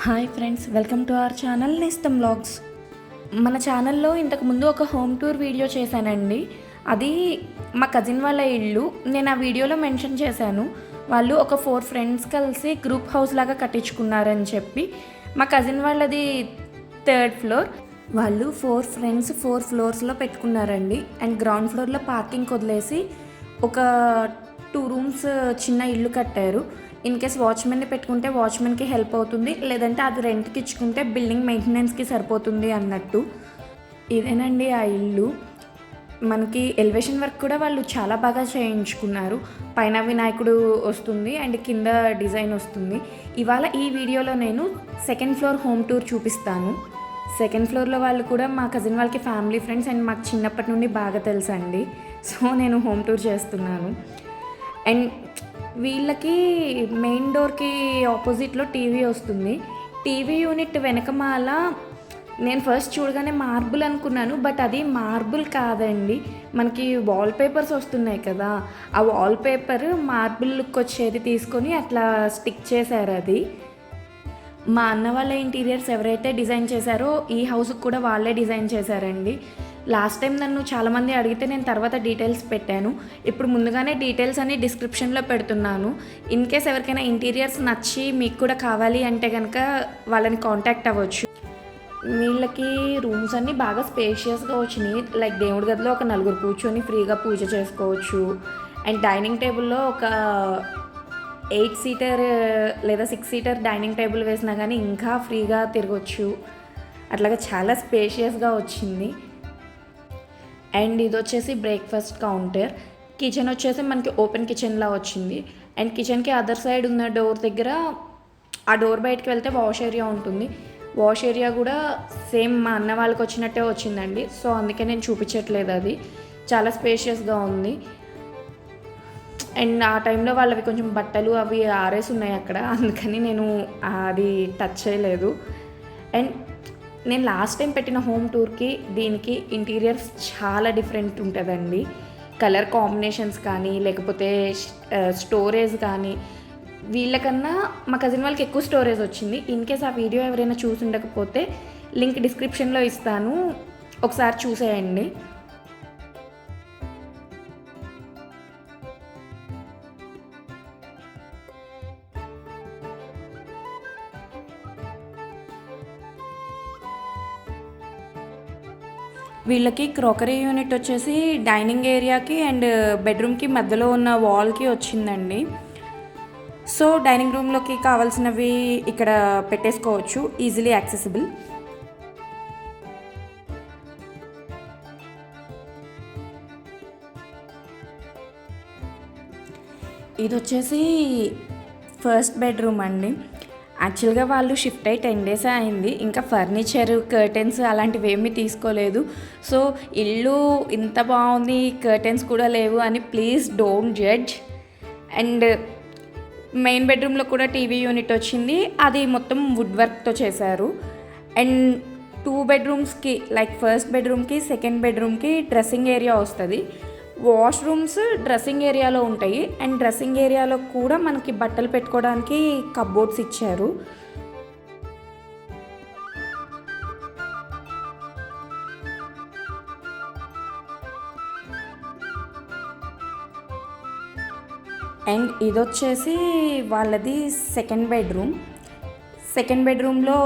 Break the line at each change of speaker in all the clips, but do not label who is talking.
Hi friends, welcome to our channel నేస్తం vlogs. మన ఛానల్లో ఇంతకుముందు ఒక హోమ్ టూర్ వీడియో చేశానండి. అది మా కజిన్ వాళ్ళ ఇల్లు. నేను ఆ వీడియోలో మెన్షన్ చేశాను, వాళ్ళు ఒక 4 ఫ్రెండ్స్ కలిసి గ్రూప్ హౌస్ లాగా కట్టించుకున్నారని చెప్పి. మా కజిన్ వాళ్ళది 3rd ఫ్లోర్. వాళ్ళు 4 ఫ్రెండ్స్ 4 ఫ్లోర్స్లో పెట్టుకున్నారండి. అండ్ గ్రౌండ్ ఫ్లోర్లో పార్కింగ్ వదిలేసి ఒక 2 రూమ్స్ చిన్న ఇల్లు కట్టారు. ఇన్ కేస్ వాచ్మెన్ని పెట్టుకుంటే వాచ్మెన్కి హెల్ప్ అవుతుంది, లేదంటే అది రెంట్కి ఇచ్చుకుంటే బిల్డింగ్ మెయింటెనెన్స్కి సరిపోతుంది అన్నట్టు. ఇదేనండి ఆ ఇల్లు. మనకి ఎలివేషన్ వర్క్ కూడా వాళ్ళు చాలా బాగా చేయించుకున్నారు. పైన వినాయకుడు వస్తుంది అండ్ కింద డిజైన్ వస్తుంది. ఇవాళ ఈ వీడియోలో నేను 2nd ఫ్లోర్ హోమ్ టూర్ చూపిస్తాను. 2nd ఫ్లోర్లో వాళ్ళు కూడా మా కజిన్ వాళ్ళకి ఫ్యామిలీ ఫ్రెండ్స్ అండ్ మాకు చిన్నప్పటి నుండి బాగా తెలుసండి. సో నేను హోమ్ టూర్ చేస్తున్నాను. అండ్ వీళ్ళకి మెయిన్ డోర్కి ఆపోజిట్లో టీవీ వస్తుంది. టీవీ యూనిట్ వెనకమాల నేను ఫస్ట్ చూడగానే మార్బుల్ అనుకున్నాను, బట్ అది మార్బుల్ కాదండి. మనకి వాల్ పేపర్స్ వస్తున్నాయి కదా, ఆ వాల్ పేపర్ మార్బుల్ లుక్ వచ్చేది తీసుకొని అట్లా స్టిక్ చేశారు. అది మా అన్న వాళ్ళ ఇంటీరియర్స్ ఎవరైతే డిజైన్ చేశారో ఈ హౌస్కి కూడా వాళ్ళే డిజైన్ చేశారండి. లాస్ట్ టైం నన్ను చాలామంది అడిగితే నేను తర్వాత డీటెయిల్స్ పెట్టాను. ఇప్పుడు ముందుగానే డీటెయిల్స్ అన్ని డిస్క్రిప్షన్లో పెడుతున్నాను. ఇన్ కేస్ ఎవరికైనా ఇంటీరియర్స్ నచ్చి మీకు కూడా కావాలి అంటే కనుక వాళ్ళని కాంటాక్ట్ అవ్వచ్చు. వీళ్ళకి రూమ్స్ అన్నీ బాగా స్పేషియస్గా వచ్చినాయి. లైక్ దేవుడి గదిలో ఒక 4 కూర్చొని ఫ్రీగా పూజ చేసుకోవచ్చు. అండ్ డైనింగ్ టేబుల్లో ఒక 8 సీటర్ లేదా 6 సీటర్ డైనింగ్ టేబుల్ వేసినా కానీ ఇంకా ఫ్రీగా తిరగచ్చు. అట్లాగా చాలా స్పేషియస్గా వచ్చింది. అండ్ ఇది వచ్చేసి బ్రేక్ఫాస్ట్ కౌంటర్. కిచెన్ వచ్చేసి మనకి ఓపెన్ కిచెన్లా వచ్చింది. అండ్ కిచెన్కి అదర్ సైడ్ ఉన్న డోర్ దగ్గర, ఆ డోర్ బయటకు వెళ్తే వాష్ ఏరియా ఉంటుంది. వాష్ ఏరియా కూడా సేమ్ మా అన్న వాళ్ళకి వచ్చినట్టే వచ్చిందండి. సో అందుకే నేను చూపించట్లేదు. అది చాలా స్పేషియస్గా ఉంది. అండ్ ఆ టైంలో వాళ్ళవి కొంచెం బట్టలు అవి ఆరేసి ఉన్నాయి అక్కడ, అందుకని నేను అది టచ్ చేయలేదు. అండ్ నేను లాస్ట్ టైం పెట్టిన హోమ్ టూర్కి దీనికి ఇంటీరియర్స్ చాలా డిఫరెంట్ ఉంటుందండి. కలర్ కాంబినేషన్స్ కానీ లేకపోతే స్టోరేజ్ కానీ వీళ్ళకన్నా మా కజిన్ వాళ్ళకి ఎక్కువ స్టోరేజ్ వచ్చింది. ఇన్ కేస్ ఆ వీడియో ఎవరైనా చూసి ఉండకపోతే లింక్ డిస్క్రిప్షన్లో ఇస్తాను, ఒకసారి చూసేయండి. వీళ్ళకి క్రోకరీ యూనిట్ వచ్చేసి డైనింగ్ ఏరియాకి అండ్ బెడ్రూమ్కి మధ్యలో ఉన్న వాల్కి వచ్చిందండి. సో డైనింగ్ రూమ్లోకి కావాల్సినవి ఇక్కడ పెట్టేసుకోవచ్చు, ఈజీలీ యాక్సెసిబుల్. ఇది వచ్చేసి ఫస్ట్ బెడ్రూమ్ అండి. యాక్చువల్గా వాళ్ళు షిఫ్ట్ అయ్యి 10 డేస్ అయింది. ఇంకా ఫర్నిచర్, కర్టెన్స్ అలాంటివి ఏమీ తీసుకోలేదు. సో ఇల్లు ఇంత బాగుంది, కర్టెన్స్ కూడా లేవు అని please don't judge. And main బెడ్రూమ్లో కూడా టీవీ యూనిట్ వచ్చింది. అది మొత్తం వుడ్ వర్క్తో చేశారు. అండ్ 2 బెడ్రూమ్స్కి, లైక్ ఫస్ట్ బెడ్రూమ్కి, సెకండ్ బెడ్రూమ్కి డ్రెస్సింగ్ ఏరియా వస్తుంది. వాష్రూమ్స్ డ్రెస్సింగ్ ఏరియాలో ఉంటాయి. అండ్ డ్రెస్సింగ్ ఏరియాలో కూడా మనకి బట్టలు పెట్టుకోవడానికి కప్బోర్డ్స్ ఇచ్చారు. అండ్ ఇది వచ్చేసి వాళ్ళది సెకండ్ బెడ్రూమ్. సెకండ్ బెడ్రూమ్లో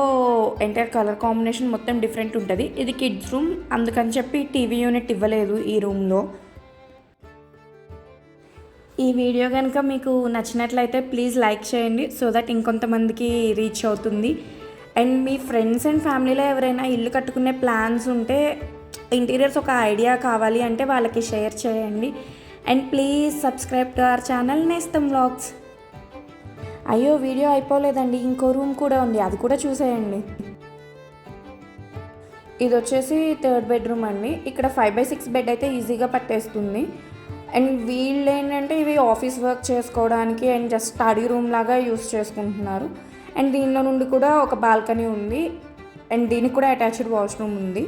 ఎంటైర్ కలర్ కాంబినేషన్ మొత్తం డిఫరెంట్ ఉంటుంది. ఇది కిడ్స్ రూమ్, అందుకని చెప్పి టీవీ యూనిట్ ఇవ్వలేదు ఈ రూమ్లో. ఈ వీడియో కనుక మీకు నచ్చినట్లయితే ప్లీజ్ లైక్ చేయండి, సో దట్ ఇంకొంతమందికి రీచ్ అవుతుంది. అండ్ మీ ఫ్రెండ్స్ అండ్ ఫ్యామిలీలో ఎవరైనా ఇల్లు కట్టుకునే ప్లాన్స్ ఉంటే, ఇంటీరియర్స్ ఒక ఐడియా కావాలి అంటే వాళ్ళకి షేర్ చేయండి. And please subscribe to our channel నేస్తం వ్లాగ్స్. అయ్యో, వీడియో అయిపోలేదండి, ఇంకో రూమ్ కూడా ఉంది, అది కూడా చూసేయండి. ఇది వచ్చేసి 3rd బెడ్రూమ్ అండి. ఇక్కడ 5/6 బెడ్ అయితే ఈజీగా పట్టేస్తుంది. అండ్ వీళ్ళు ఏంటంటే ఇవి ఆఫీస్ వర్క్ చేసుకోవడానికి అండ్ జస్ట్ స్టడీ రూమ్ లాగా యూస్ చేసుకుంటున్నారు. అండ్ దీనిలో నుండి కూడా ఒక బాల్కనీ ఉంది. అండ్ దీనికి కూడా అటాచ్డ్ వాష్రూమ్ ఉంది.